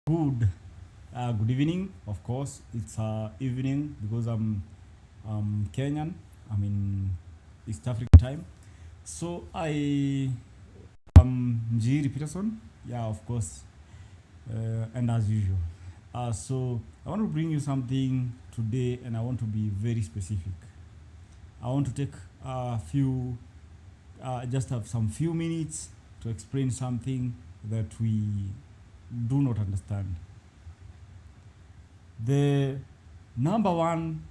Good, good evening. Of course, it's evening because I'm Kenyan. I'm in East African time. So I am Njiri Peterson. Yeah, of course, and as usual. So I want to bring you something today, and I want to be very specific. I want to take a few, just have some few minutes to explain something that we do not understand. The number one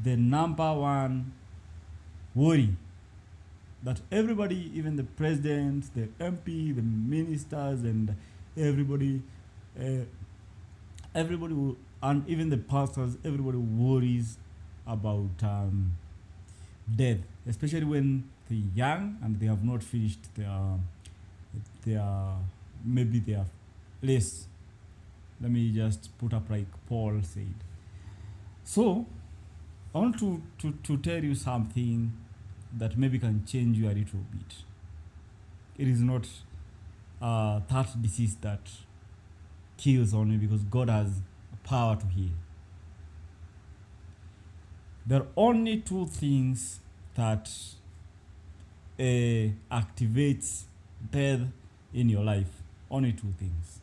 the number one worry that everybody, even the president, the MP, the ministers, and everybody, uh, and even the pastors, everybody worries about death, especially when they're young and they have not finished their maybe their list. Let me just put up like Paul said. So I want to tell you something that maybe can change you a little bit. It is not that disease that kills only because God has power to heal. There are only two things that activates death in your life. Only two things.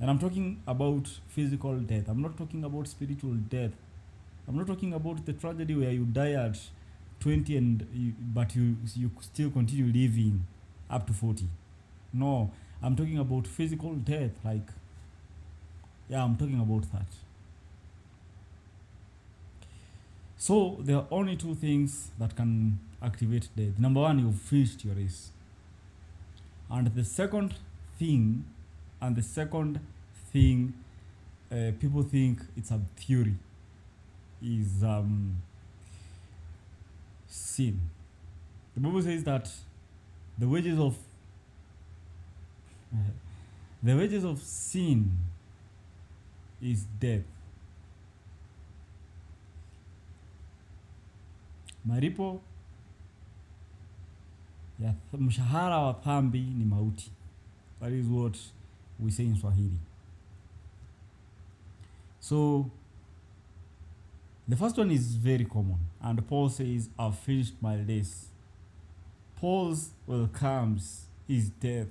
And I'm talking about physical death. I'm not talking about spiritual death. I'm not talking about the tragedy where you die at 20 but you still continue living up to 40. No, I'm talking about physical death. Like, yeah, I'm talking about that. So there are only two things that can activate death. Number one, you've finished your race. And the second thing, and the second thing, people think it's a theory, is sin. The Bible says that the wages of the wages of sin is death. Maripo ya mshahara wa dhambi ni mauti. That is what we say in Swahili. So the first one is very common, and Paul says, "I've finished my race." Paul's welcomes is death,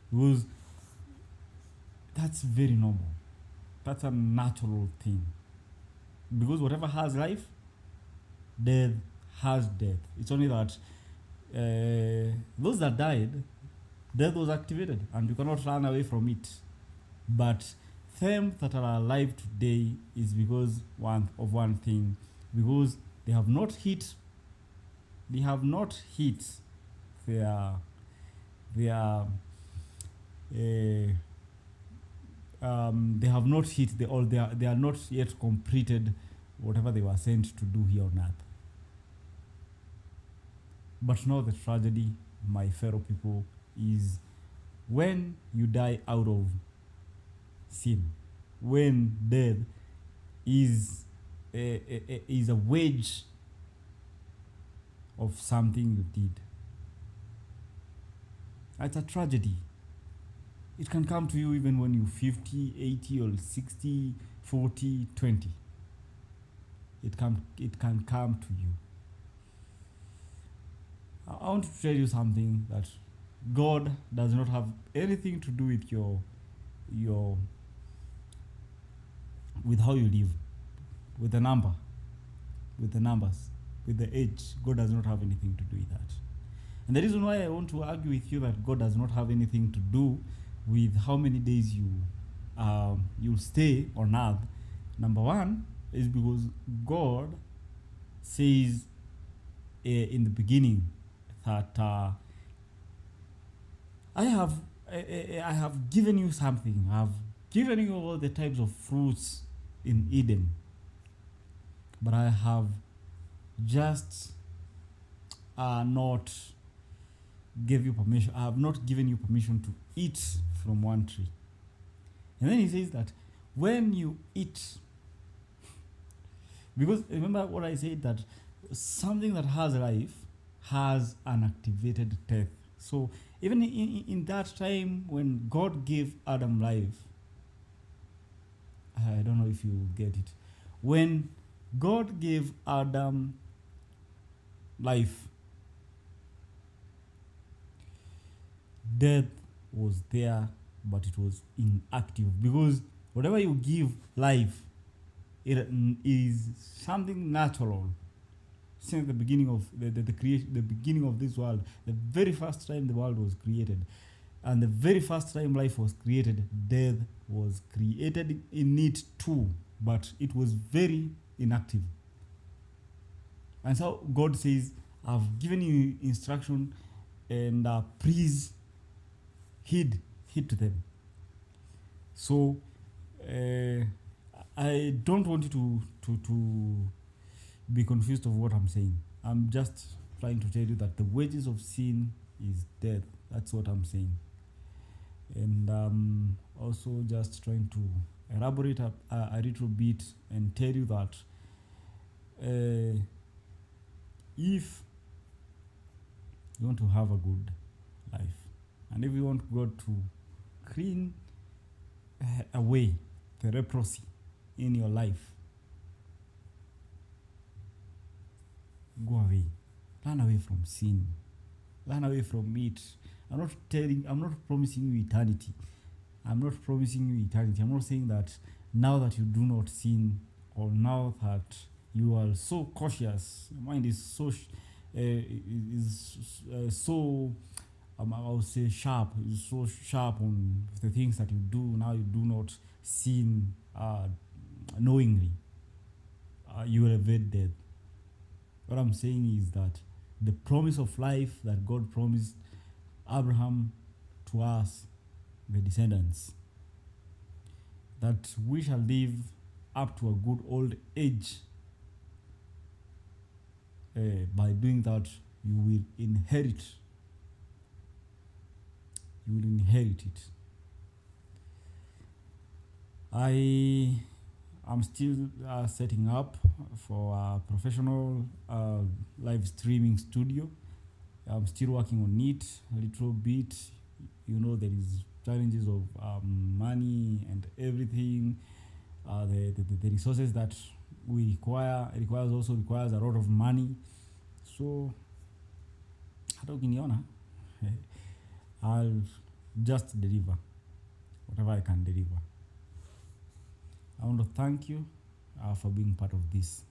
because that's very normal. That's a natural thing. Because whatever has life, death has death. It's only that those that died, death was activated, and you cannot run away from it. But them that are alive today is because one thing, because they have not hit their their they have not hit the all they are not yet completed whatever they were sent to do here on earth. But now the tragedy, my fellow people, is when you die out of sin, when death is a wage of something you did. It's a tragedy. It can come to you even when you're 50, 80, or 60, 40, 20. It can come to you. I want to tell you something, that God does not have anything to do with your with how you live, with the numbers, with the age. God does not have anything to do with that. And the reason why I want to argue with you that God does not have anything to do with how many days you stay on earth, number one, is because God says in the beginning that I have I have given you something. I have given you all the types of fruits in Eden, but I have just not give you permission. I have not given you permission to eat from one tree. And then he says that when you eat, because remember what I said, that something that has life has an activated death. So Even in that time when God gave Adam life, I don't know if you get it. When God gave Adam life, death was there, but it was inactive, because whatever you give life, it is something natural. Since the beginning of the beginning of this world, the very first time the world was created, and the very first time life was created, death was created in it too, but it was very inactive. And so God says, I've given you instruction, and please heed to them. So I don't want you to be confused of what I'm saying. I'm just trying to tell you that the wages of sin is death. That's what I'm saying. And also just trying to elaborate a little bit and tell you that if you want to have a good life, and if you want God to clean away the leprosy in your life, go away. Run away from sin. Run away from it. I'm not promising you eternity. I'm not saying that now that you do not sin, or now that you are so cautious, your mind is so I would say sharp, is so sharp on the things that you do. Now you do not sin knowingly. You will evade death. What I'm saying is that the promise of life that God promised Abraham to us, the descendants, that we shall live up to a good old age. By doing that, you will inherit. You will inherit it. I am still setting up for a professional live streaming studio. I'm still working on it a little bit. You know, there is challenges of money and everything. The resources that we requires a lot of money. So hata ukiniona I'll just deliver whatever I can deliver. I want to thank you for being part of this.